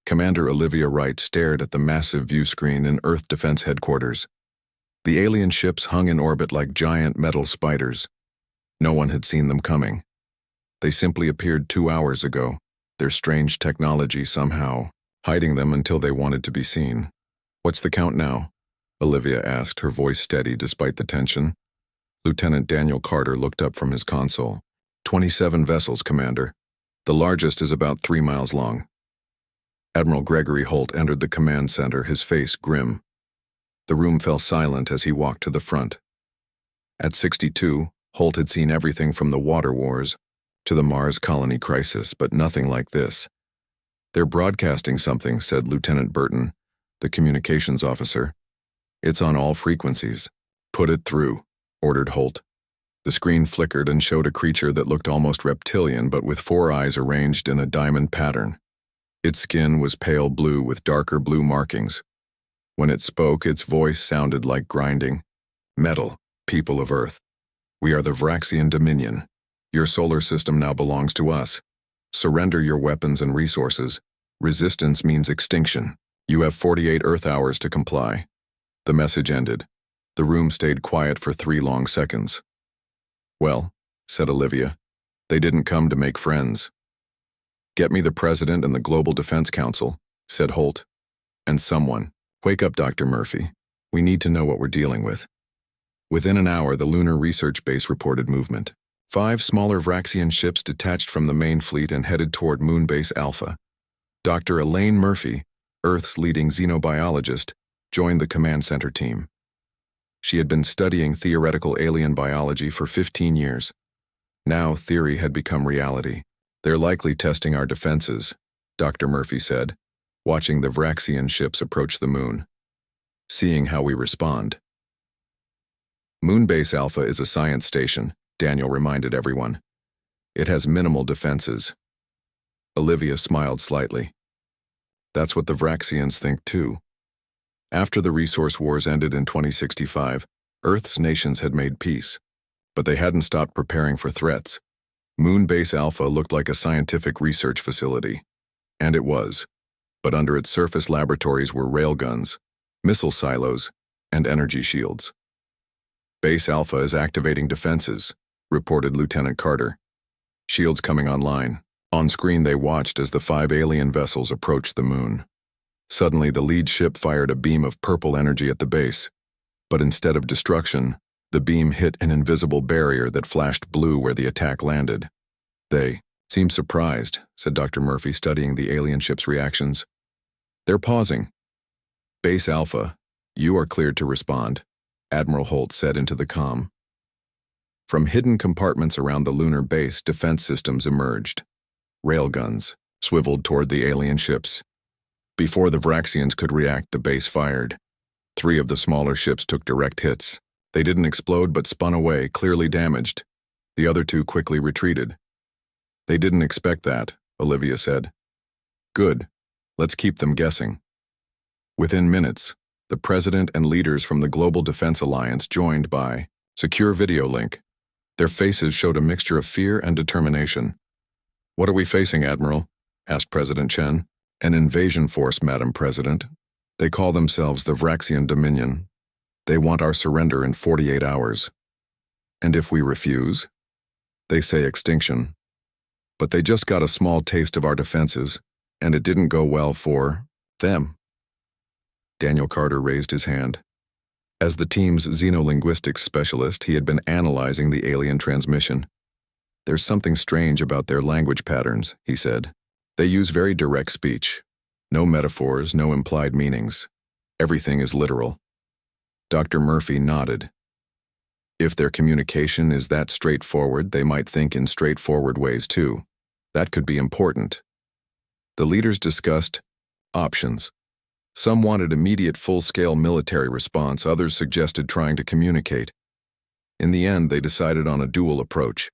Commander Olivia Wright stared at the massive view screen in Earth Defense Headquarters. The alien ships hung in orbit like giant metal spiders. No one had seen them coming. They simply appeared 2 hours ago, their strange technology somehow hiding them until they wanted to be seen. "What's the count now?" Olivia asked, her voice steady despite the tension. Lieutenant Daniel Carter looked up from his console. 27 vessels, Commander. The largest is about 3 miles long." Admiral Gregory Holt entered the command center, his face grim. The room fell silent as he walked to the front. At 62, Holt had seen everything from the water wars to the Mars colony crisis, but nothing like this. "They're broadcasting something," said Lieutenant Burton, the communications officer. "It's on all frequencies." "Put it through," ordered Holt. The screen flickered and showed a creature that looked almost reptilian but with 4 eyes arranged in a diamond pattern. Its skin was pale blue with darker blue markings. When it spoke, its voice sounded like grinding. "Metal, people of Earth. We are the Vraxian Dominion. Your solar system now belongs to us. Surrender your weapons and resources. Resistance means extinction. You have 48 Earth hours to comply." The message ended. The room stayed quiet for 3 long seconds. "Well," said Olivia, "they didn't come to make friends." "Get me the President and the Global Defense Council," said Holt. "And someone. Wake up, Dr. Murphy. We need to know what we're dealing with." Within an hour, the Lunar Research Base reported movement. 5 smaller Vraxian ships detached from the main fleet and headed toward Moonbase Alpha. Dr. Elaine Murphy, Earth's leading xenobiologist, joined the command center team. She had been studying theoretical alien biology for 15 years. Now theory had become reality. "They're likely testing our defenses," Dr. Murphy said, watching the Vraxian ships approach the moon. "Seeing how we respond." Moonbase Alpha is a science station, Daniel reminded everyone. "It has minimal defenses." Olivia smiled slightly. "That's what the Vraxians think too." After the resource wars ended in 2065, Earth's nations had made peace, but they hadn't stopped preparing for threats. Moonbase Alpha looked like a scientific research facility, and it was, but under its surface laboratories were railguns, missile silos, and energy shields. "Base Alpha is activating defenses," reported Lieutenant Carter. "Shields coming online." On screen they watched as the 5 alien vessels approached the moon. Suddenly the lead ship fired a beam of purple energy at the base, but instead of destruction, the beam hit an invisible barrier that flashed blue where the attack landed. "They seem surprised," said Dr. Murphy, studying the alien ship's reactions. "They're pausing." "Base Alpha, you are cleared to respond," Admiral Holt said into the comm. From hidden compartments around the lunar base, defense systems emerged. Railguns swiveled toward the alien ships. Before the Vraxians could react, the base fired. 3 of the smaller ships took direct hits. They didn't explode but spun away, clearly damaged. The other 2 quickly retreated. "They didn't expect that," Olivia said. "Good. Let's keep them guessing." Within minutes, the President and leaders from the Global Defense Alliance joined by secure video link. Their faces showed a mixture of fear and determination. "What are we facing, Admiral?" asked President Chen. "An invasion force, Madam President. They call themselves the Vraxian Dominion. They want our surrender in 48 hours. And if we refuse? They say extinction. But they just got a small taste of our defenses, and it didn't go well for them." Daniel Carter raised his hand. As the team's xenolinguistics specialist, he had been analyzing the alien transmission. "There's something strange about their language patterns," he said. "They use very direct speech. No metaphors, no implied meanings. Everything is literal." Dr. Murphy nodded. "If their communication is that straightforward, they might think in straightforward ways too. That could be important." The leaders discussed options. Some wanted immediate full-scale military response, others suggested trying to communicate. In the end, they decided on a dual approach.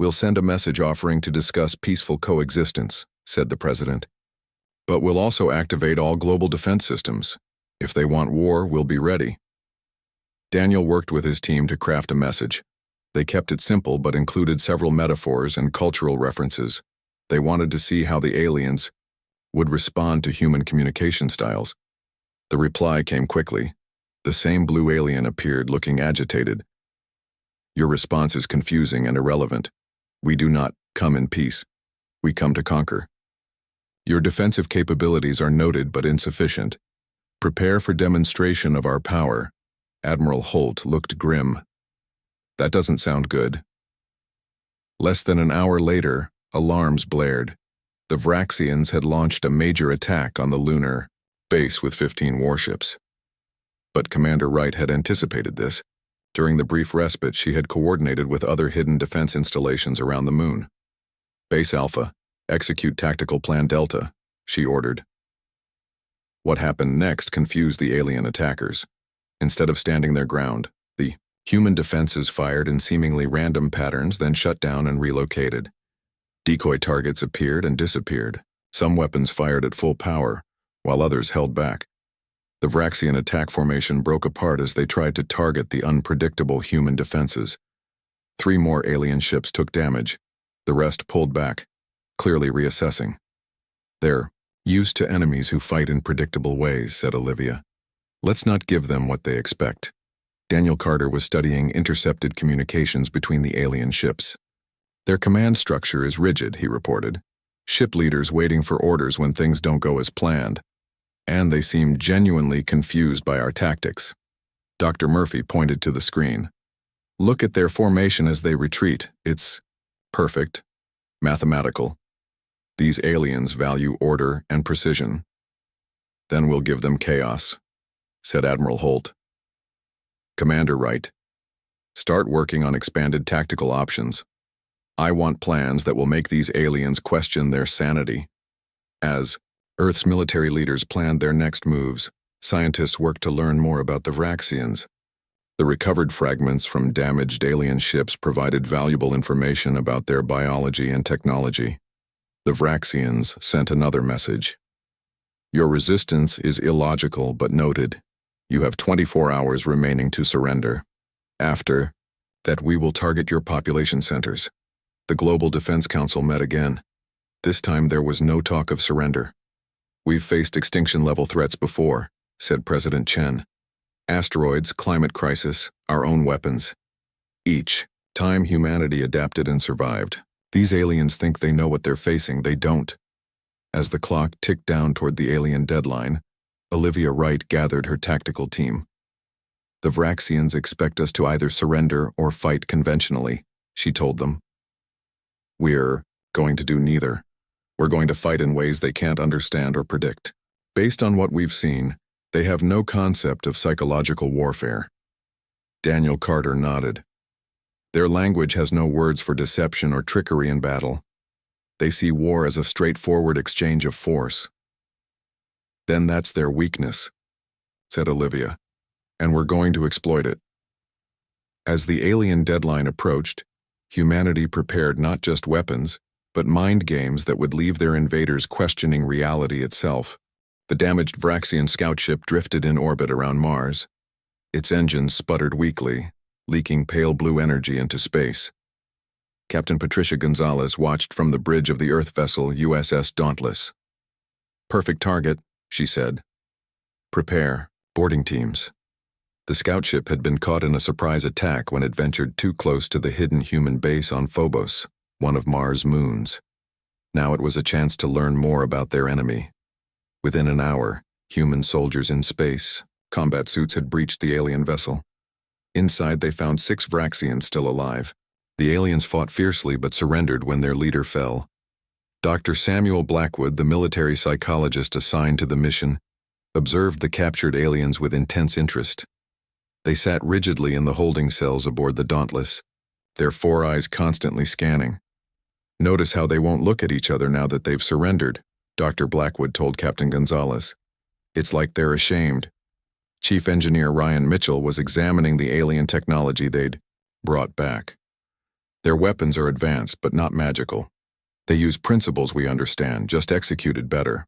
"We'll send a message offering to discuss peaceful coexistence," said the President. "But we'll also activate all global defense systems. If they want war, we'll be ready." Daniel worked with his team to craft a message. They kept it simple but included several metaphors and cultural references. They wanted to see how the aliens would respond to human communication styles. The reply came quickly. The same blue alien appeared, looking agitated. Your response is confusing and irrelevant. We do not come in peace. We come to conquer. Your defensive capabilities are noted but insufficient. Prepare for demonstration of our power. Admiral Holt looked grim. That doesn't sound good. Less than an hour later, alarms blared. The Vraxians had launched a major attack on the lunar base with 15 warships. But Commander Wright had anticipated this. During the brief respite, she had coordinated with other hidden defense installations around the moon. Base Alpha, execute Tactical Plan Delta, she ordered. What happened next confused the alien attackers. Instead of standing their ground, the human defenses fired in seemingly random patterns, then shut down and relocated. Decoy targets appeared and disappeared. Some weapons fired at full power, while others held back. The Vraxian attack formation broke apart as they tried to target the unpredictable human defenses. 3 more alien ships took damage. The rest pulled back, clearly reassessing. They're used to enemies who fight in predictable ways, said Olivia. Let's not give them what they expect. Daniel Carter was studying intercepted communications between the alien ships. Their command structure is rigid, he reported. Ship leaders waiting for orders when things don't go as planned. And they seem genuinely confused by our tactics. Dr. Murphy pointed to the screen. Look at their formation as they retreat. It's perfect, mathematical. These aliens value order and precision. Then we'll give them chaos, said Admiral Holt. Commander Wright, start working on expanded tactical options. I want plans that will make these aliens question their sanity. As Earth's military leaders planned their next moves, scientists worked to learn more about the Vraxians. The recovered fragments from damaged alien ships provided valuable information about their biology and technology. The Vraxians sent another message. Your resistance is illogical but noted. You have 24 hours remaining to surrender. After that, we will target your population centers. The Global Defense Council met again. This time there was no talk of surrender. We've faced extinction-level threats before, said President Chen. Asteroids, climate crisis, our own weapons. Each time humanity adapted and survived. These aliens think they know what they're facing, they don't. As the clock ticked down toward the alien deadline, Olivia Wright gathered her tactical team. The Vraxians expect us to either surrender or fight conventionally, she told them. We're going to do neither. We're going to fight in ways they can't understand or predict. Based on what we've seen, they have no concept of psychological warfare. Daniel Carter nodded. Their language has no words for deception or trickery in battle. They see war as a straightforward exchange of force. Then that's their weakness, said Olivia, and we're going to exploit it. As the alien deadline approached, humanity prepared not just weapons, but mind games that would leave their invaders questioning reality itself. The damaged Vraxian scout ship drifted in orbit around Mars. Its engines sputtered weakly, leaking pale blue energy into space. Captain Patricia Gonzalez watched from the bridge of the Earth vessel USS Dauntless. Perfect target, she said. Prepare, boarding teams. The scout ship had been caught in a surprise attack when it ventured too close to the hidden human base on Phobos, one of Mars' moons. Now it was a chance to learn more about their enemy. Within an hour, human soldiers in space, combat suits had breached the alien vessel. Inside they found 6 Vraxians still alive. The aliens fought fiercely but surrendered when their leader fell. Dr. Samuel Blackwood, the military psychologist assigned to the mission, observed the captured aliens with intense interest. They sat rigidly in the holding cells aboard the Dauntless, their 4 eyes constantly scanning. Notice how they won't look at each other now that they've surrendered, Dr. Blackwood told Captain Gonzalez. It's like they're ashamed. Chief Engineer Ryan Mitchell was examining the alien technology they'd brought back. Their weapons are advanced but not magical. They use principles we understand, just executed better.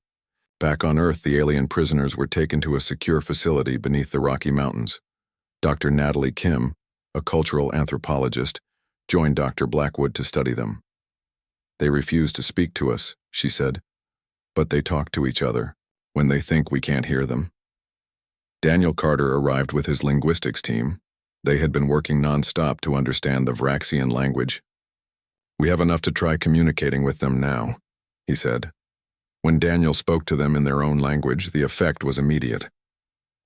Back on Earth, the alien prisoners were taken to a secure facility beneath the Rocky Mountains. Dr. Natalie Kim, a cultural anthropologist, joined Dr. Blackwood to study them. They refused to speak to us, she said. but they talk to each other when they think we can't hear them. Daniel Carter arrived with his linguistics team. They had been working non-stop to understand the Vraxian language. "We have enough to try communicating with them now," he said. When Daniel spoke to them in their own language, the effect was immediate.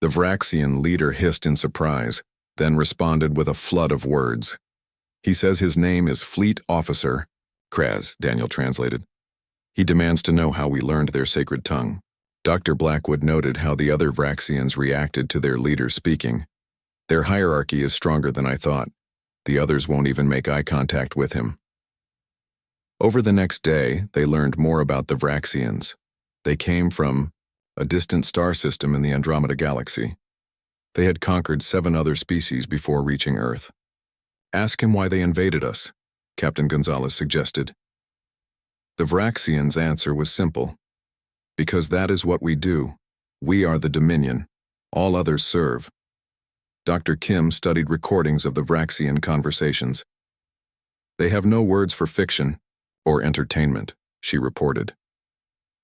The Vraxian leader hissed in surprise, then responded with a flood of words. "He says his name is Fleet Officer Kraz," Daniel translated. "He demands to know how we learned their sacred tongue." Dr. Blackwood noted how the other Vraxians reacted to their leader speaking. "Their hierarchy is stronger than I thought. The others won't even make eye contact with him." Over the next day, they learned more about the Vraxians. They came from a distant star system in the Andromeda Galaxy. They had conquered 7 other species before reaching Earth. "Ask him why they invaded us," Captain Gonzalez suggested. The Vraxians' answer was simple. "Because that is what we do. We are the Dominion. All others serve." Dr. Kim studied recordings of the Vraxian conversations. "They have no words for fiction or entertainment," she reported.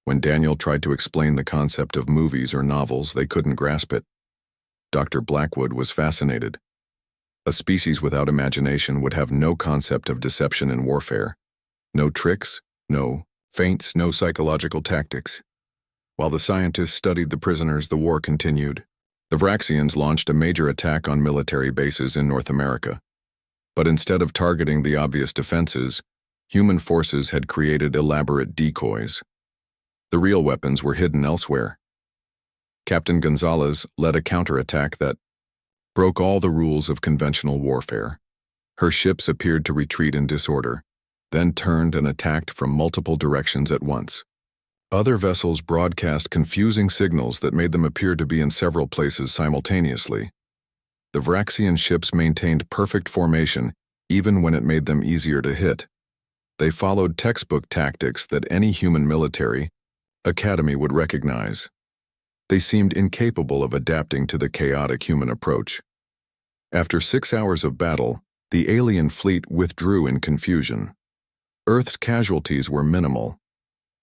When Daniel tried to explain the concept of movies or novels, they couldn't grasp it. Dr. Blackwood was fascinated. A species without imagination would have no concept of deception and warfare. No tricks, no feints, no psychological tactics. While the scientists studied the prisoners, the war continued. The Vraxians launched a major attack on military bases in North America. But instead of targeting the obvious defenses, human forces had created elaborate decoys. The real weapons were hidden elsewhere. Captain Gonzalez led a counterattack that broke all the rules of conventional warfare. Her ships appeared to retreat in disorder, then turned and attacked from multiple directions at once. Other vessels broadcast confusing signals that made them appear to be in several places simultaneously. The Vraxian ships maintained perfect formation even when it made them easier to hit. They followed textbook tactics that any human military academy would recognize. They seemed incapable of adapting to the chaotic human approach. After 6 hours of battle, the alien fleet withdrew in confusion. Earth's casualties were minimal.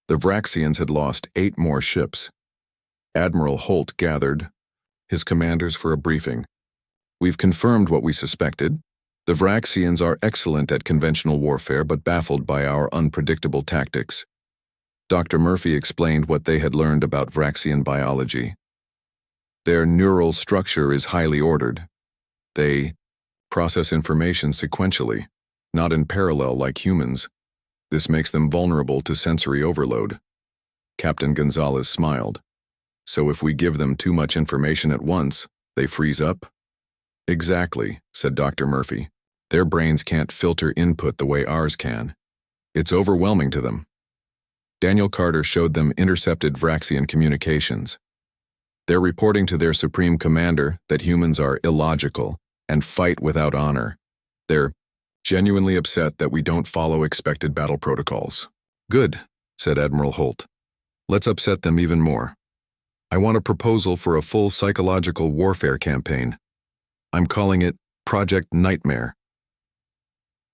The Vraxians had lost 8 more ships. Admiral Holt gathered his commanders for a briefing. "We've confirmed what we suspected. The Vraxians are excellent at conventional warfare but baffled by our unpredictable tactics." Dr. Murphy explained what they had learned about Vraxian biology. Their neural structure is highly ordered. They process information sequentially, not in parallel like humans. This makes them vulnerable to sensory overload. Captain Gonzalez smiled. "So if we give them too much information at once, they freeze up?" "Exactly," said Dr. Murphy. "Their brains can't filter input the way ours can. It's overwhelming to them." Daniel Carter showed them intercepted Vraxian communications. "They're reporting to their supreme commander that humans are illogical and fight without honor. They're genuinely upset that we don't follow expected battle protocols." "Good," said Admiral Holt. "Let's upset them even more. I want a proposal for a full psychological warfare campaign. I'm calling it Project Nightmare."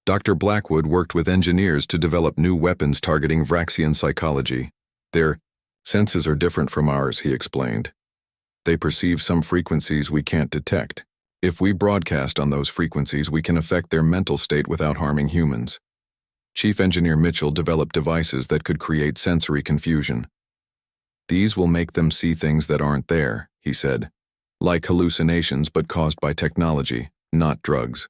Dr. Blackwood worked with engineers to develop new weapons targeting Vraxian psychology. "Their senses are different from ours," he explained. "They perceive some frequencies we can't detect. If we broadcast on those frequencies, we can affect their mental state without harming humans." Chief Engineer Mitchell developed devices that could create sensory confusion. "These will make them see things that aren't there," he said, "like hallucinations but caused by technology, not drugs."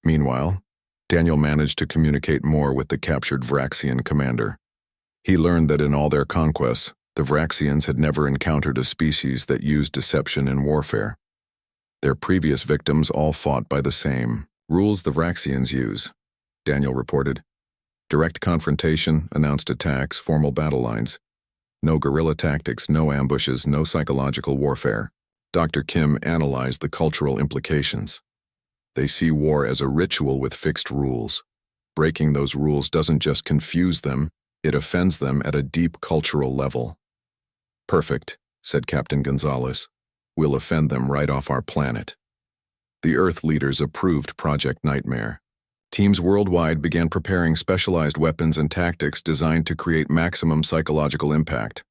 Meanwhile, Daniel managed to communicate more with the captured Vraxian commander. He learned that in all their conquests, the Vraxians had never encountered a species that used deception in warfare. Their previous victims all fought by the same rules the Vraxians use, Daniel reported. Direct confrontation, announced attacks, formal battle lines. No guerrilla tactics, no ambushes, no psychological warfare. Dr. Kim analyzed the cultural implications. They see war as a ritual with fixed rules. Breaking those rules doesn't just confuse them, it offends them at a deep cultural level. "Perfect," said Captain Gonzalez. "We'll offend them right off our planet." The Earth leaders approved Project Nightmare. Teams worldwide began preparing specialized weapons and tactics designed to create maximum psychological impact.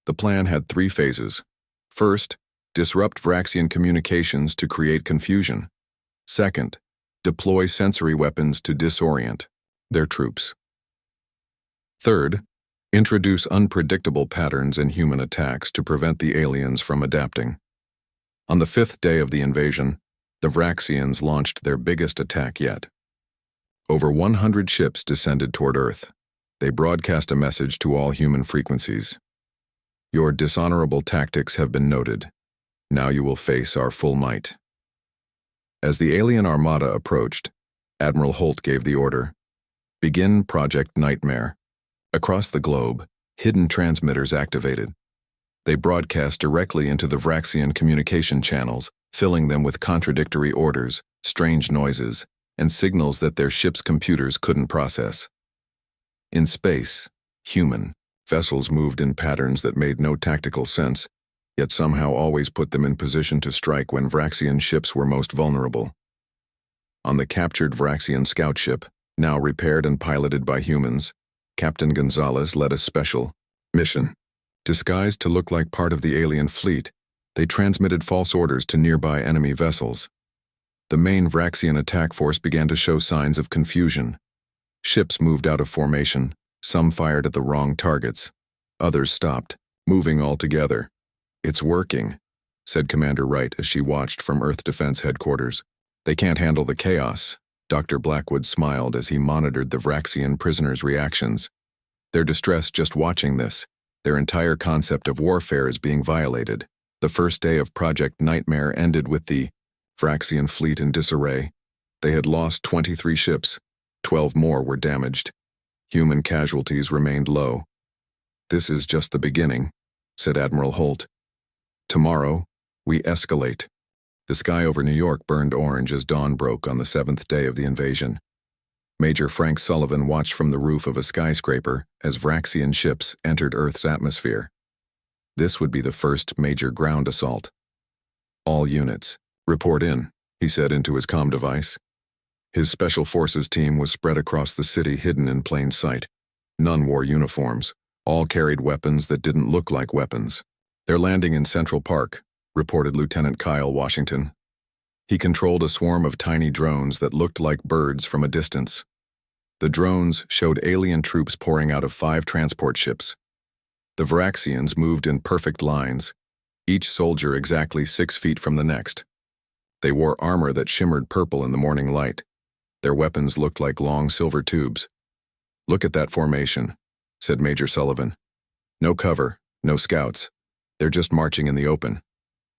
The plan had 3 phases. First, disrupt Vraxian communications to create confusion. Second, deploy sensory weapons to disorient their troops. Third, introduce unpredictable patterns in human attacks to prevent the aliens from adapting. On the 5th day of the invasion, the Vraxians launched their biggest attack yet. Over 100 ships descended toward Earth. They broadcast a message to all human frequencies. Your dishonorable tactics have been noted. Now you will face our full might. As the alien armada approached, Admiral Holt gave the order. Begin Project Nightmare. Across the globe, hidden transmitters activated. They broadcast directly into the Vraxian communication channels, filling them with contradictory orders, strange noises, and signals that their ship's computers couldn't process. In space, human vessels moved in patterns that made no tactical sense, yet somehow always put them in position to strike when Vraxian ships were most vulnerable. On the captured Vraxian scout ship, now repaired and piloted by humans, Captain Gonzalez led a special mission. Disguised to look like part of the alien fleet, they transmitted false orders to nearby enemy vessels. The main Vraxian attack force began to show signs of confusion. Ships moved out of formation, some fired at the wrong targets. Others stopped, moving all together. "It's working," said Commander Wright as she watched from Earth Defense Headquarters. "They can't handle the chaos." Dr. Blackwood smiled as he monitored the Vraxian prisoners' reactions. "They're distressed just watching this. Their entire concept of warfare is being violated." The first day of Project Nightmare ended with the Vraxian fleet in disarray. They had lost 23 ships. 12 more were damaged. Human casualties remained low. "This is just the beginning," said Admiral Holt. "Tomorrow, we escalate." The sky over New York burned orange as dawn broke on the 7th day of the invasion. Major Frank Sullivan watched from the roof of a skyscraper as Vraxian ships entered Earth's atmosphere. This would be the first major ground assault. "All units, report in," he said into his comm device. His Special Forces team was spread across the city, hidden in plain sight. None wore uniforms. All carried weapons that didn't look like weapons. "They're landing in Central Park," reported Lieutenant Kyle Washington. He controlled a swarm of tiny drones that looked like birds from a distance. The drones showed alien troops pouring out of 5 transport ships. The Vraxians moved in perfect lines, each soldier exactly 6 feet from the next. They wore armor that shimmered purple in the morning light. Their weapons looked like long silver tubes. "Look at that formation," said Major Sullivan. "No cover, no scouts. They're just marching in the open."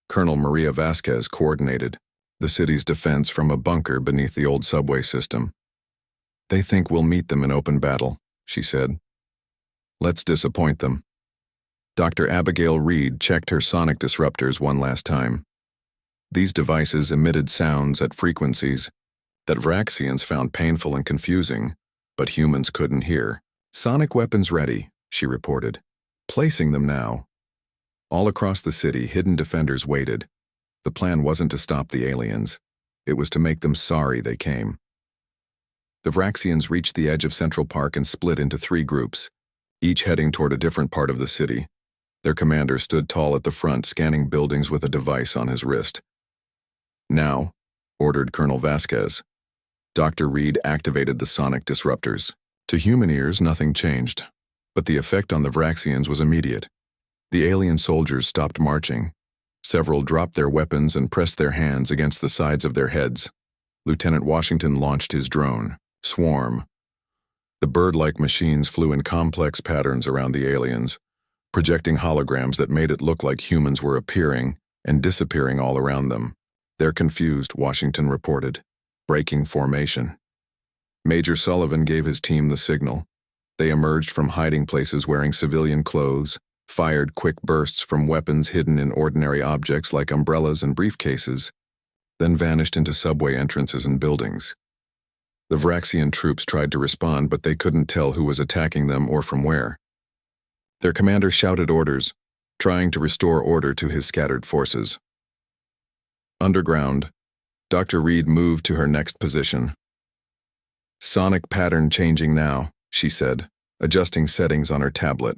Colonel Maria Vasquez coordinated the city's defense from a bunker beneath the old subway system. "They think we'll meet them in open battle," she said. "Let's disappoint them." Dr. Abigail Reed checked her sonic disruptors one last time. These devices emitted sounds at frequencies that Vraxians found painful and confusing, but humans couldn't hear. "Sonic weapons ready," she reported. "Placing them now." All across the city, hidden defenders waited. The plan wasn't to stop the aliens. It was to make them sorry they came. The Vraxians reached the edge of Central Park and split into 3 groups, each heading toward a different part of the city. Their commander stood tall at the front, scanning buildings with a device on his wrist. "Now," ordered Colonel Vasquez. Dr. Reed activated the sonic disruptors. To human ears, nothing changed, but the effect on the Vraxians was immediate. The alien soldiers stopped marching. Several dropped their weapons and pressed their hands against the sides of their heads. Lieutenant Washington launched his drone, Swarm. The bird-like machines flew in complex patterns around the aliens, projecting holograms that made it look like humans were appearing and disappearing all around them. "They're confused," Washington reported. "Breaking formation." Major Sullivan gave his team the signal. They emerged from hiding places wearing civilian clothes, fired quick bursts from weapons hidden in ordinary objects like umbrellas and briefcases, then vanished into subway entrances and buildings. The Vraxian troops tried to respond, but they couldn't tell who was attacking them or from where. Their commander shouted orders, trying to restore order to his scattered forces. Underground, Dr. Reed moved to her next position. Sonic pattern changing now, she said, adjusting settings on her tablet.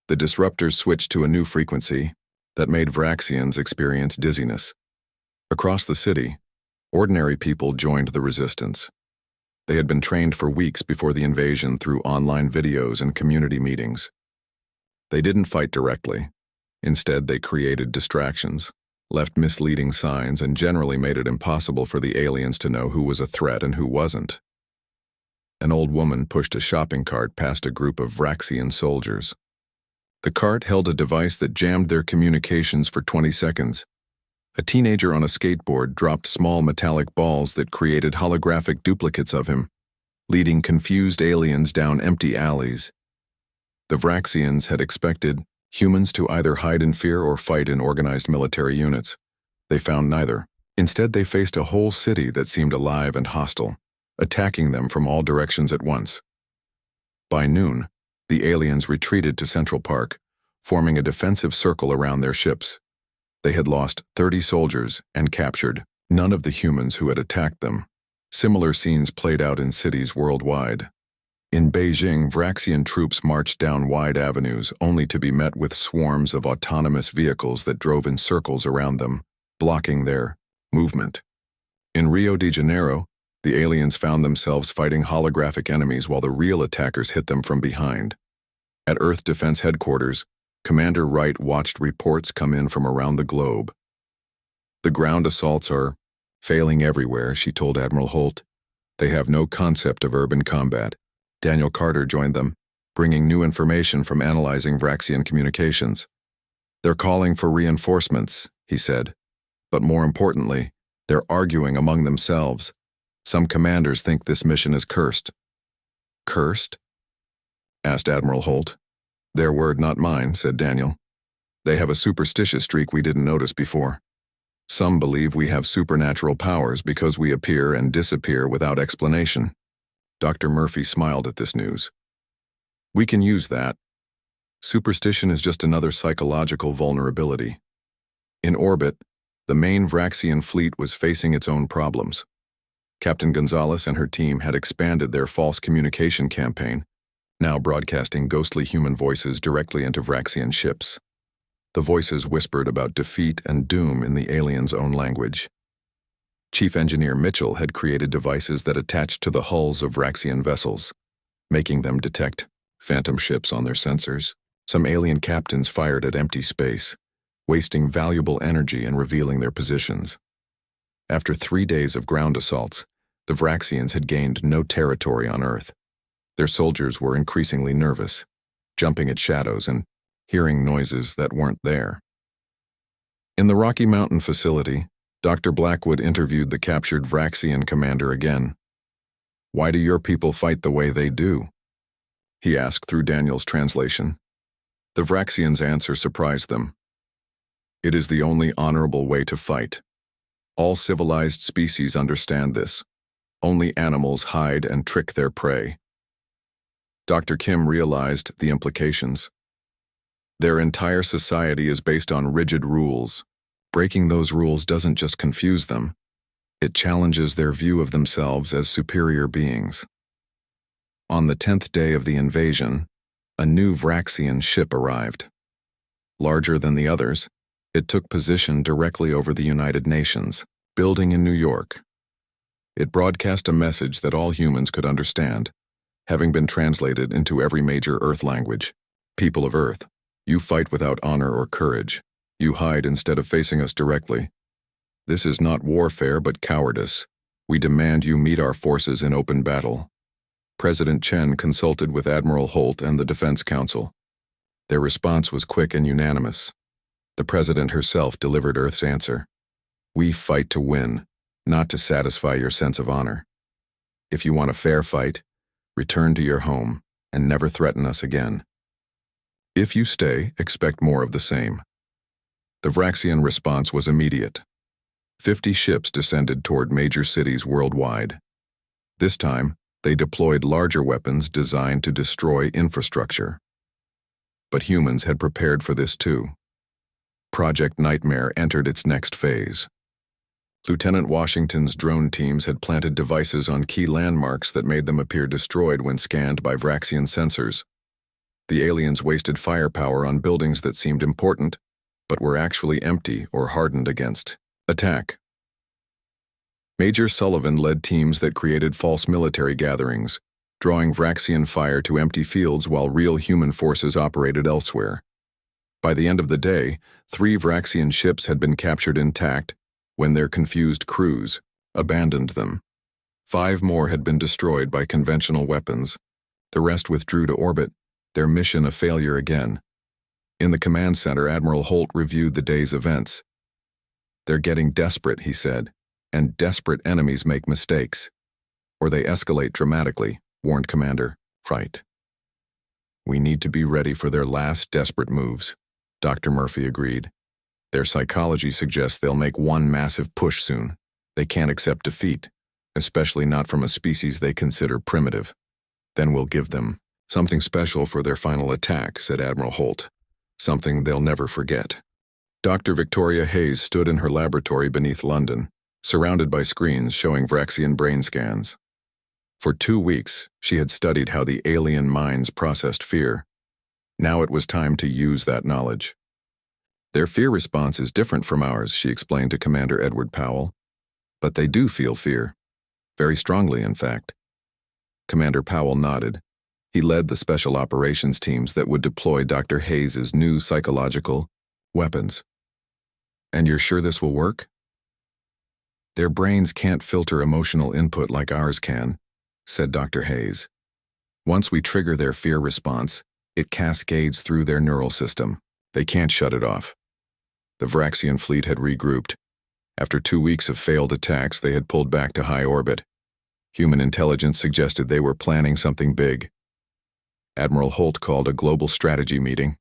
The disruptors switched to a new frequency that made Vraxians experience dizziness. Across the city, ordinary people joined the resistance. They had been trained for weeks before the invasion through online videos and community meetings. They didn't fight directly. Instead, they created distractions, left misleading signs, and generally made it impossible for the aliens to know who was a threat and who wasn't. An old woman pushed a shopping cart past a group of Vraxian soldiers. The cart held a device that jammed their communications for 20 seconds. A teenager on a skateboard dropped small metallic balls that created holographic duplicates of him, leading confused aliens down empty alleys. The Vraxians had expected humans to either hide in fear or fight in organized military units. They found neither. Instead, they faced a whole city that seemed alive and hostile, attacking them from all directions at once. By noon, the aliens retreated to Central Park, forming a defensive circle around their ships. They had lost 30 soldiers and captured none of the humans who had attacked them. Similar scenes played out in cities worldwide. In Beijing, Vraxian troops marched down wide avenues only to be met with swarms of autonomous vehicles that drove in circles around them, blocking their movement. In Rio de Janeiro, the aliens found themselves fighting holographic enemies while the real attackers hit them from behind. At Earth Defense Headquarters, Commander Wright watched reports come in from around the globe. The ground assaults are failing everywhere, she told Admiral Holt. They have no concept of urban combat. Daniel Carter joined them, bringing new information from analyzing Vraxian communications. They're calling for reinforcements, he said. But more importantly, they're arguing among themselves. Some commanders think this mission is cursed. Cursed? Asked Admiral Holt. Their word, not mine, said Daniel. They have a superstitious streak we didn't notice before. Some believe we have supernatural powers because we appear and disappear without explanation. Dr. Murphy smiled at this news. We can use that. Superstition is just another psychological vulnerability. In orbit, the main Vraxian fleet was facing its own problems. Captain Gonzalez and her team had expanded their false communication campaign, now broadcasting ghostly human voices directly into Vraxian ships. The voices whispered about defeat and doom in the aliens' own language. Chief Engineer Mitchell had created devices that attached to the hulls of Vraxian vessels, making them detect phantom ships on their sensors. Some alien captains fired at empty space, wasting valuable energy and revealing their positions. After 3 days of ground assaults, the Vraxians had gained no territory on Earth. Their soldiers were increasingly nervous, jumping at shadows and hearing noises that weren't there. In the Rocky Mountain facility, Dr. Blackwood interviewed the captured Vraxian commander again. Why do your people fight the way they do? He asked through Daniel's translation. The Vraxians' answer surprised them. It is the only honorable way to fight. All civilized species understand this. Only animals hide and trick their prey. Dr. Kim realized the implications. Their entire society is based on rigid rules. Breaking those rules doesn't just confuse them, it challenges their view of themselves as superior beings. On the 10th day of the invasion, a new Vraxian ship arrived. Larger than the others, it took position directly over the United Nations, building in New York. It broadcast a message that all humans could understand, having been translated into every major Earth language. People of Earth, you fight without honor or courage. You hide instead of facing us directly. This is not warfare but cowardice. We demand you meet our forces in open battle. President Chen consulted with Admiral Holt and the Defense Council. Their response was quick and unanimous. The President herself delivered Earth's answer. We fight to win, not to satisfy your sense of honor. If you want a fair fight, return to your home and never threaten us again. If you stay, expect more of the same. The Vraxian response was immediate. 50 ships descended toward major cities worldwide. This time, they deployed larger weapons designed to destroy infrastructure. But humans had prepared for this too. Project Nightmare entered its next phase. Lieutenant Washington's drone teams had planted devices on key landmarks that made them appear destroyed when scanned by Vraxian sensors. The aliens wasted firepower on buildings that seemed important, but were actually empty or hardened against attack. Major Sullivan led teams that created false military gatherings, drawing Vraxian fire to empty fields while real human forces operated elsewhere. By the end of the day, 3 Vraxian ships had been captured intact when their confused crews abandoned them. 5 more had been destroyed by conventional weapons. The rest withdrew to orbit, their mission a failure again. In the command center, Admiral Holt reviewed the day's events. "They're getting desperate," he said, "and desperate enemies make mistakes. Or they escalate dramatically," warned Commander. "Right. We need to be ready for their last desperate moves," Dr. Murphy agreed. "Their psychology suggests they'll make one massive push soon. They can't accept defeat, especially not from a species they consider primitive. Then we'll give them something special for their final attack," said Admiral Holt. "Something they'll never forget." Dr. Victoria Hayes stood in her laboratory beneath London, surrounded by screens showing Vraxian brain scans. For 2 weeks, she had studied how the alien minds processed fear. Now it was time to use that knowledge. "Their fear response is different from ours," she explained to Commander Edward Powell. "But they do feel fear. Very strongly, in fact." Commander Powell nodded. He led the special operations teams that would deploy Dr. Hayes's new psychological weapons. "And you're sure this will work?" "Their brains can't filter emotional input like ours can," said Dr. Hayes. "Once we trigger their fear response, it cascades through their neural system. They can't shut it off." The Vraxian fleet had regrouped. After 2 weeks of failed attacks, they had pulled back to high orbit. Human intelligence suggested they were planning something big. Admiral Holt called a global strategy meeting.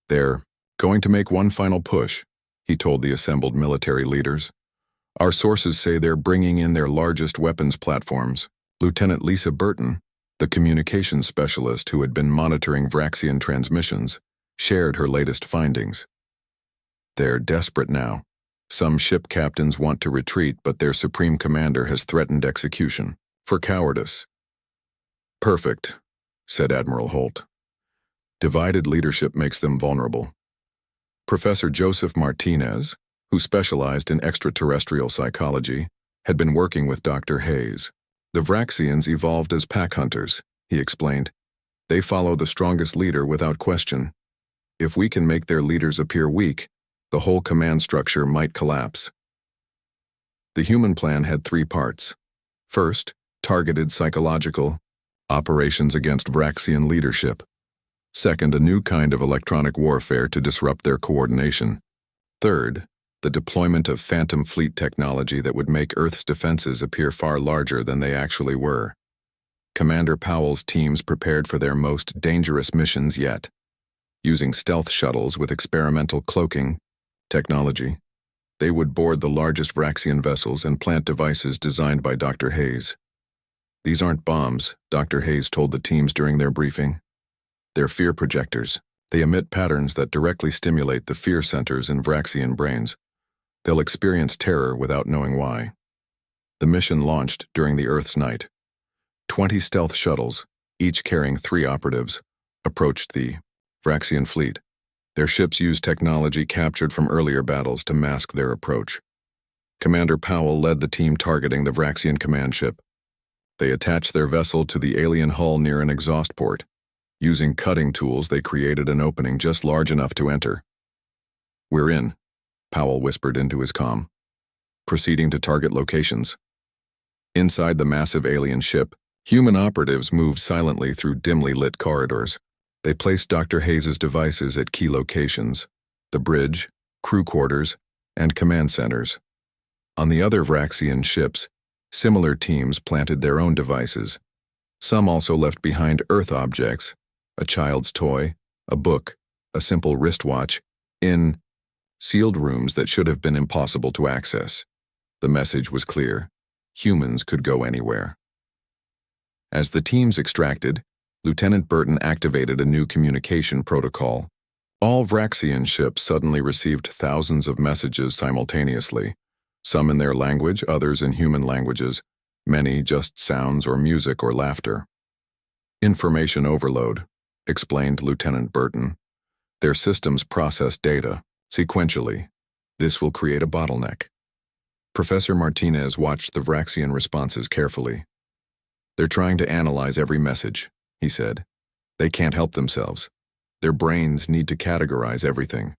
"They're going to make one final push," he told the assembled military leaders. "Our sources say they're bringing in their largest weapons platforms." Lieutenant Lisa Burton, the communications specialist who had been monitoring Vraxian transmissions, shared her latest findings. "They're desperate now. Some ship captains want to retreat, but their supreme commander has threatened execution for cowardice." "Perfect," said Admiral Holt. "Divided leadership makes them vulnerable." Professor Joseph Martinez, who specialized in extraterrestrial psychology, had been working with Dr. Hayes. "The Vraxians evolved as pack hunters," he explained. "They follow the strongest leader without question. If we can make their leaders appear weak, the whole command structure might collapse." The human plan had 3 parts. First, targeted psychological operations against Vraxian leadership. Second, a new kind of electronic warfare to disrupt their coordination. Third, the deployment of phantom fleet technology that would make Earth's defenses appear far larger than they actually were. Commander Powell's teams prepared for their most dangerous missions yet. Using stealth shuttles with experimental cloaking technology, they would board the largest Vraxian vessels and plant devices designed by Dr. Hayes. "These aren't bombs," Dr. Hayes told the teams during their briefing. "They're fear projectors. They emit patterns that directly stimulate the fear centers in Vraxian brains. They'll experience terror without knowing why." The mission launched during the Earth's night. 20 stealth shuttles, each carrying 3 operatives, approached the Vraxian fleet. Their ships used technology captured from earlier battles to mask their approach. Commander Powell led the team targeting the Vraxian command ship. They attached their vessel to the alien hull near an exhaust port. Using cutting tools, they created an opening just large enough to enter. "We're in," Powell whispered into his comm. Proceeding to target locations. Inside the massive alien ship, human operatives moved silently through dimly lit corridors. They placed Dr. Hayes's devices at key locations: the bridge, crew quarters, and command centers. On the other Vraxian ships, similar teams planted their own devices. Some also left behind Earth objects, a child's toy, a book, a simple wristwatch, in sealed rooms that should have been impossible to access. The message was clear: humans could go anywhere. As the teams extracted, Lieutenant Burton activated a new communication protocol. All Vraxian ships suddenly received thousands of messages simultaneously, Some in their language, others in human languages, many just sounds or music or laughter. Information overload, explained Lieutenant Burton. Their systems process data, sequentially. This will create a bottleneck. Professor Martinez watched the Vraxian responses carefully. They're trying to analyze every message, he said. They can't help themselves. Their brains need to categorize everything.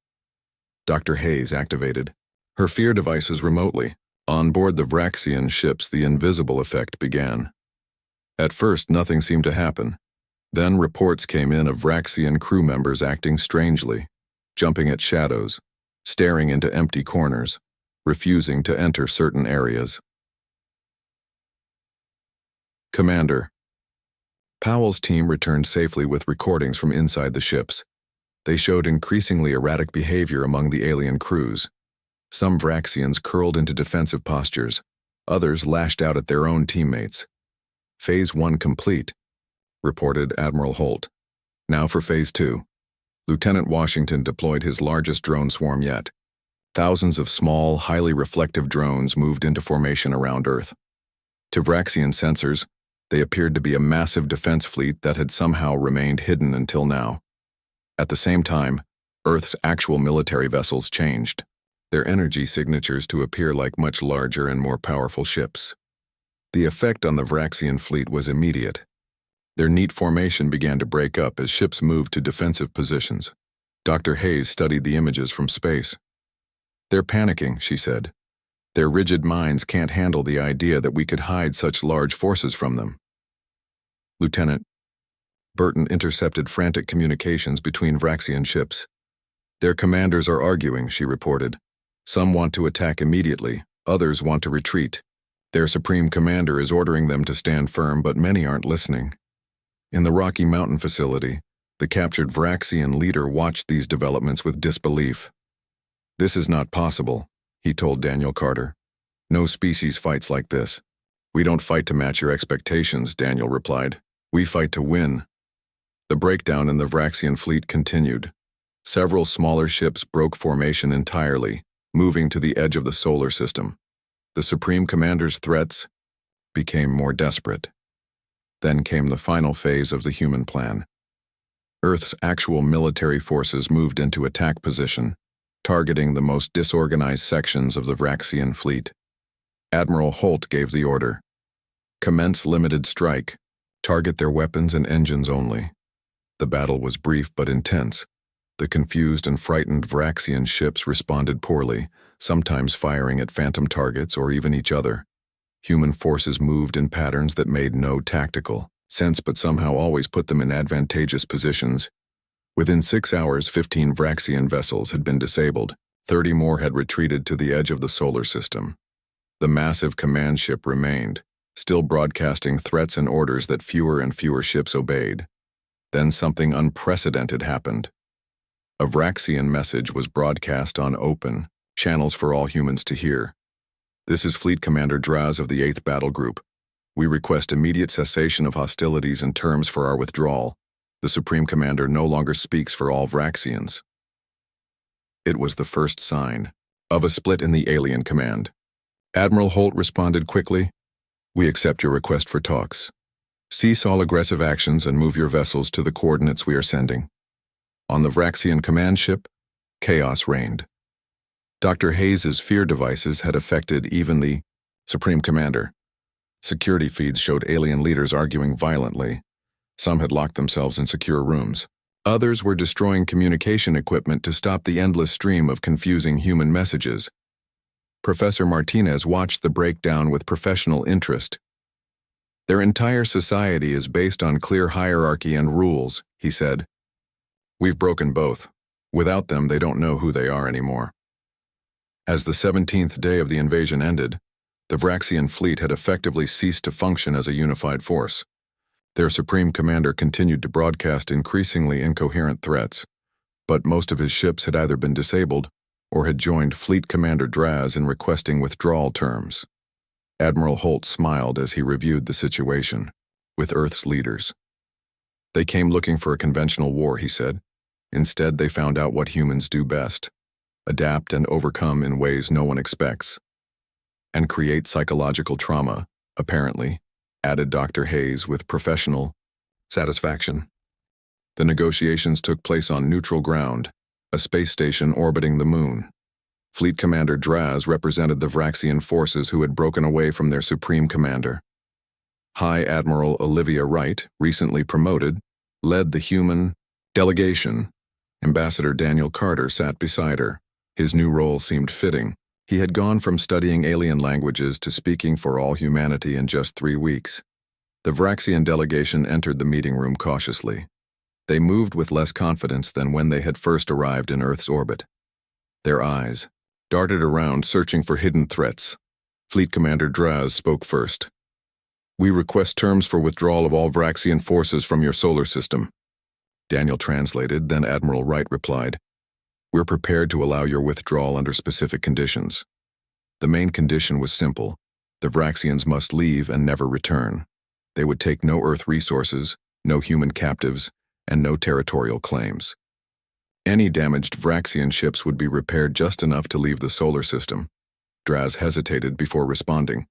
Dr. Hayes activated her fear devices remotely. On board the Vraxian ships, the invisible effect began. At first, nothing seemed to happen. Then reports came in of Vraxian crew members acting strangely, jumping at shadows, staring into empty corners, refusing to enter certain areas. Commander. Powell's team returned safely with recordings from inside the ships. They showed increasingly erratic behavior among the alien crews. Some Vraxians curled into defensive postures. Others lashed out at their own teammates. Phase 1 complete, reported Admiral Holt. Now for Phase 2. Lieutenant Washington deployed his largest drone swarm yet. Thousands of small, highly reflective drones moved into formation around Earth. To Vraxian sensors, they appeared to be a massive defense fleet that had somehow remained hidden until now. At the same time, Earth's actual military vessels changed, their energy signatures to appear like much larger and more powerful ships. The effect on the Vraxian fleet was immediate. Their neat formation began to break up as ships moved to defensive positions. Dr. Hayes studied the images from space. They're panicking, she said. Their rigid minds can't handle the idea that we could hide such large forces from them. Lieutenant Burton intercepted frantic communications between Vraxian ships. Their commanders are arguing, she reported. Some want to attack immediately, others want to retreat. Their supreme commander is ordering them to stand firm, but many aren't listening. In the Rocky Mountain facility, the captured Vraxian leader watched these developments with disbelief. This is not possible, he told Daniel Carter. No species fights like this. We don't fight to match your expectations, Daniel replied. We fight to win. The breakdown in the Vraxian fleet continued. Several smaller ships broke formation entirely, moving to the edge of the solar system. The Supreme Commander's threats became more desperate. Then came the final phase of the human plan. Earth's actual military forces moved into attack position, targeting the most disorganized sections of the Vraxian fleet. Admiral Holt gave the order. Commence limited strike. Target their weapons and engines only. The battle was brief but intense. The confused and frightened Vraxian ships responded poorly, sometimes firing at phantom targets or even each other. Human forces moved in patterns that made no tactical sense but somehow always put them in advantageous positions. Within 6 hours, 15 Vraxian vessels had been disabled. 30 more had retreated to the edge of the solar system. The massive command ship remained, still broadcasting threats and orders that fewer and fewer ships obeyed. Then something unprecedented happened. A Vraxian message was broadcast on open channels for all humans to hear. This is Fleet Commander Draz of the 8th Battle Group. We request immediate cessation of hostilities and terms for our withdrawal. The Supreme Commander no longer speaks for all Vraxians. It was the first sign of a split in the alien command. Admiral Holt responded quickly. We accept your request for talks. Cease all aggressive actions and move your vessels to the coordinates we are sending. On the Vraxian command ship, chaos reigned. Dr. Hayes's fear devices had affected even the Supreme Commander. Security feeds showed alien leaders arguing violently. Some had locked themselves in secure rooms. Others were destroying communication equipment to stop the endless stream of confusing human messages. Professor Martinez watched the breakdown with professional interest. Their entire society is based on clear hierarchy and rules, he said. We've broken both. Without them, they don't know who they are anymore. As the 17th day of the invasion ended, the Vraxian fleet had effectively ceased to function as a unified force. Their Supreme Commander continued to broadcast increasingly incoherent threats, but most of his ships had either been disabled or had joined Fleet Commander Draz in requesting withdrawal terms. Admiral Holt smiled as he reviewed the situation with Earth's leaders. They came looking for a conventional war, he said. Instead, they found out what humans do best: adapt and overcome in ways no one expects. and create psychological trauma, apparently, added Dr. Hayes with professional satisfaction. The negotiations took place on neutral ground, a space station orbiting the moon. Fleet Commander Draz represented the Vraxian forces who had broken away from their supreme commander. High Admiral Olivia Wright, recently promoted, led the human delegation. Ambassador Daniel Carter sat beside her. His new role seemed fitting. He had gone from studying alien languages to speaking for all humanity in just 3 weeks. The Vraxian delegation entered the meeting room cautiously. They moved with less confidence than when they had first arrived in Earth's orbit. Their eyes darted around, searching for hidden threats. Fleet Commander Draz spoke first. "We request terms for withdrawal of all Vraxian forces from your solar system." Daniel translated, then Admiral Wright replied, "We're prepared to allow your withdrawal under specific conditions." The main condition was simple. The Vraxians must leave and never return. They would take no Earth resources, no human captives, and no territorial claims. Any damaged Vraxian ships would be repaired just enough to leave the solar system. Draz hesitated before responding.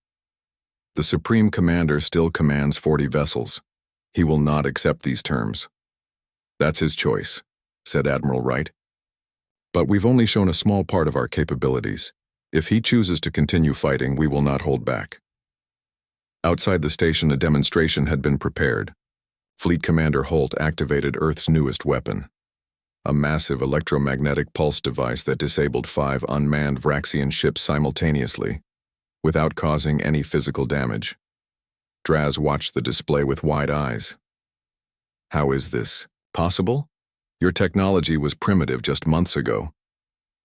"The Supreme Commander still commands 40 vessels. He will not accept these terms." "That's his choice," said Admiral Wright. "But we've only shown a small part of our capabilities. If he chooses to continue fighting, we will not hold back." Outside the station, a demonstration had been prepared. Fleet Commander Holt activated Earth's newest weapon, a massive electromagnetic pulse device that disabled 5 unmanned Vraxian ships simultaneously, without causing any physical damage. Draz watched the display with wide eyes. "How is this possible? Your technology was primitive just months ago."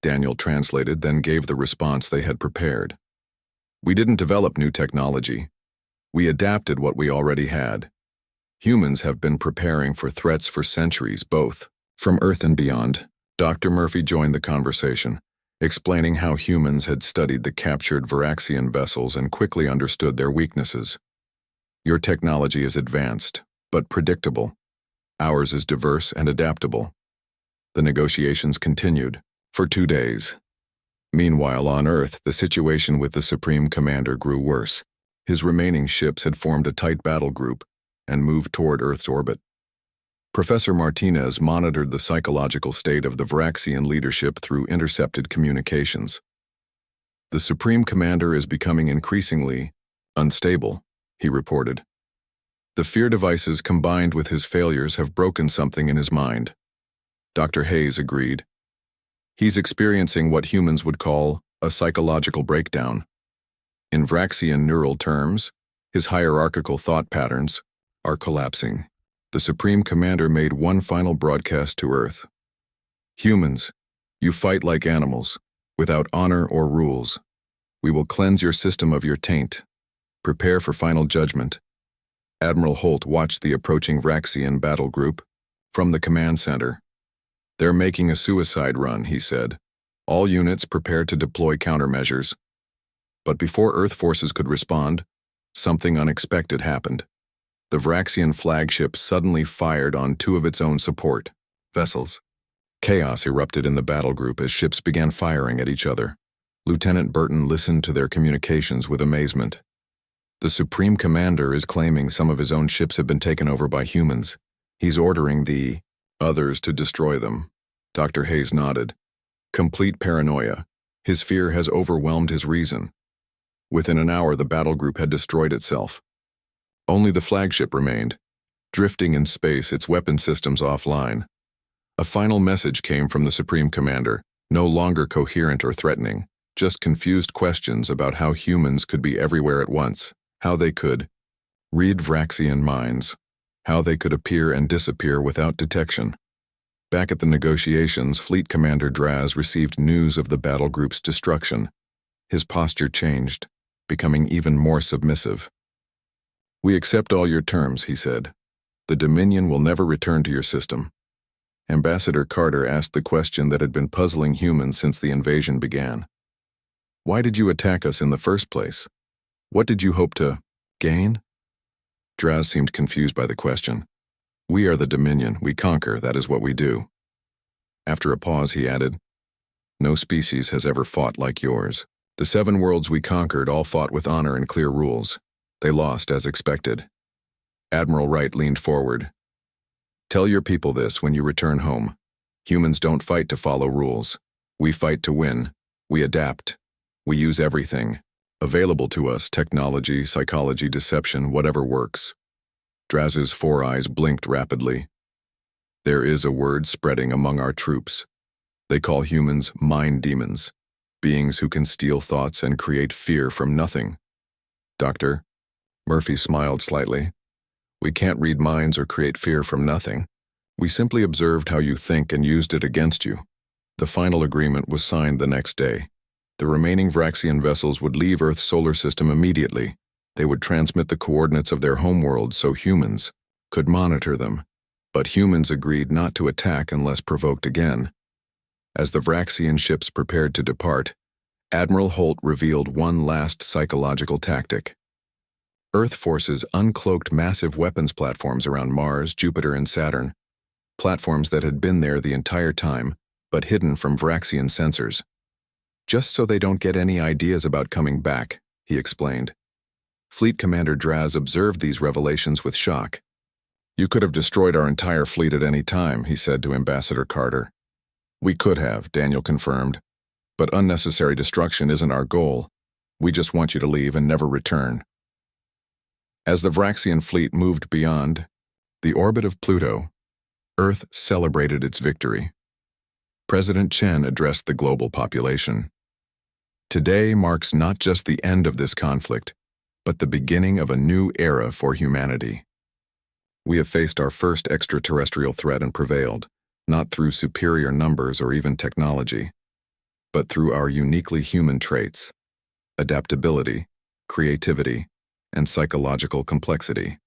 Daniel translated, then gave the response they had prepared. "We didn't develop new technology. We adapted what we already had. Humans have been preparing for threats for centuries, both from Earth and beyond." Dr. Murphy joined the conversation, explaining how humans had studied the captured Vraxian vessels and quickly understood their weaknesses. "Your technology is advanced, but predictable. Ours is diverse and adaptable." The negotiations continued for 2 days. Meanwhile, on Earth, the situation with the Supreme Commander grew worse. His remaining ships had formed a tight battle group and moved toward Earth's orbit. Professor Martinez monitored the psychological state of the Vraxian leadership through intercepted communications. "The Supreme Commander is becoming increasingly unstable," he reported. "The fear devices combined with his failures have broken something in his mind." Dr. Hayes agreed. "He's experiencing what humans would call a psychological breakdown. In Vraxian neural terms, his hierarchical thought patterns are collapsing." The Supreme Commander made one final broadcast to Earth. "Humans, you fight like animals, without honor or rules. We will cleanse your system of your taint. Prepare for final judgment." Admiral Holt watched the approaching Vraxian battle group from the command center. "They're making a suicide run," he said. "All units prepare to deploy countermeasures." But before Earth forces could respond, something unexpected happened. The Vraxian flagship suddenly fired on 2 of its own support vessels. Chaos erupted in the battle group as ships began firing at each other. Lieutenant Burton listened to their communications with amazement. "The Supreme Commander is claiming some of his own ships have been taken over by humans. He's ordering the others to destroy them." Dr. Hayes nodded. "Complete paranoia. His fear has overwhelmed his reason." Within an hour, the battle group had destroyed itself. Only the flagship remained, drifting in space, its weapon systems offline. A final message came from the Supreme Commander, no longer coherent or threatening, just confused questions about how humans could be everywhere at once, how they could read Vraxian minds, how they could appear and disappear without detection. Back at the negotiations, Fleet Commander Draz received news of the battle group's destruction. His posture changed, becoming even more submissive. "We accept all your terms," he said. "The Dominion will never return to your system." Ambassador Carter asked the question that had been puzzling humans since the invasion began. "Why did you attack us in the first place? What did you hope to gain?" Draz seemed confused by the question. "We are the Dominion. We conquer. That is what we do." After a pause, he added, "No species has ever fought like yours." The 7 worlds we conquered all fought with honor and clear rules. They lost as expected. Admiral Wright leaned forward. Tell your people this when you return home. Humans don't fight to follow rules. We fight to win. We adapt. We use everything available to us, technology, psychology, deception, whatever works. Draz's 4 eyes blinked rapidly. There is a word spreading among our troops. They call humans mind demons, beings who can steal thoughts and create fear from nothing. Doctor, Murphy smiled slightly. We can't read minds or create fear from nothing. We simply observed how you think and used it against you. The final agreement was signed the next day. The remaining Vraxian vessels would leave Earth's solar system immediately. They would transmit the coordinates of their homeworld so humans could monitor them. But humans agreed not to attack unless provoked again. As the Vraxian ships prepared to depart, Admiral Holt revealed one last psychological tactic. Earth forces uncloaked massive weapons platforms around Mars, Jupiter, and Saturn, platforms that had been there the entire time, but hidden from Vraxian sensors. Just so they don't get any ideas about coming back, he explained. Fleet Commander Draz observed these revelations with shock. You could have destroyed our entire fleet at any time, he said to Ambassador Carter. We could have, Daniel confirmed. But unnecessary destruction isn't our goal. We just want you to leave and never return. As the Vraxian fleet moved beyond the orbit of Pluto, Earth celebrated its victory. President Chen addressed the global population. Today marks not just the end of this conflict, but the beginning of a new era for humanity. We have faced our first extraterrestrial threat and prevailed, not through superior numbers or even technology, but through our uniquely human traits, adaptability, creativity, and psychological complexity.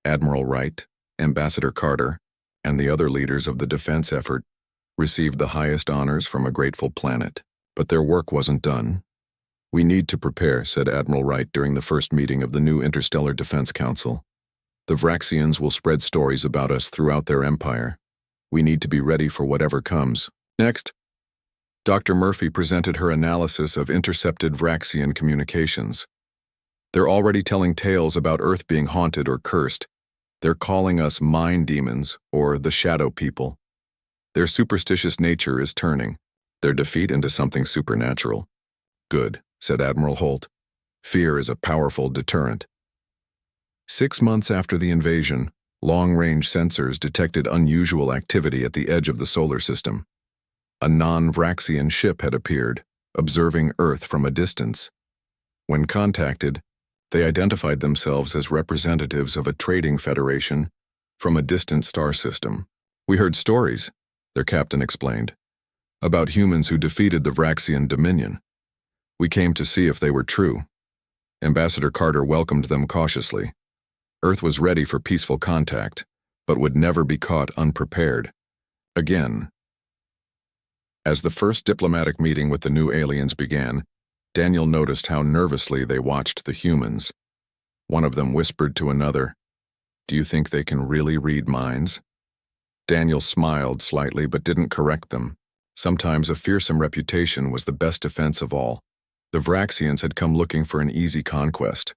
Admiral Wright, Ambassador Carter, and the other leaders of the defense effort received the highest honors from a grateful planet, but their work wasn't done. We need to prepare, said Admiral Wright during the first meeting of the new Interstellar Defense Council. The Vraxians will spread stories about us throughout their empire. We need to be ready for whatever comes. Next, Dr. Murphy presented her analysis of intercepted Vraxian communications. They're already telling tales about Earth being haunted or cursed. They're calling us mind demons, or the shadow people. Their superstitious nature is turning their defeat into something supernatural. Good, said Admiral Holt. Fear is a powerful deterrent. 6 months after the invasion, long-range sensors detected unusual activity at the edge of the solar system. A non-Vraxian ship had appeared, observing Earth from a distance. When contacted, they identified themselves as representatives of a trading federation from a distant star system. We heard stories, their captain explained, about humans who defeated the Vraxian Dominion. We came to see if they were true. Ambassador Carter welcomed them cautiously. Earth was ready for peaceful contact, but would never be caught unprepared. Again. As the first diplomatic meeting with the new aliens began, Daniel noticed how nervously they watched the humans. One of them whispered to another, "Do you think they can really read minds?" Daniel smiled slightly but didn't correct them. Sometimes a fearsome reputation was the best defense of all. The Vraxians had come looking for an easy conquest.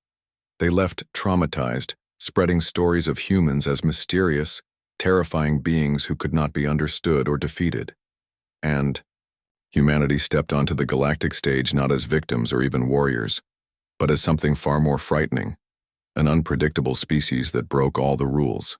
They left traumatized, spreading stories of humans as mysterious, terrifying beings who could not be understood or defeated. And humanity stepped onto the galactic stage not as victims or even warriors, but as something far more frightening, an unpredictable species that broke all the rules.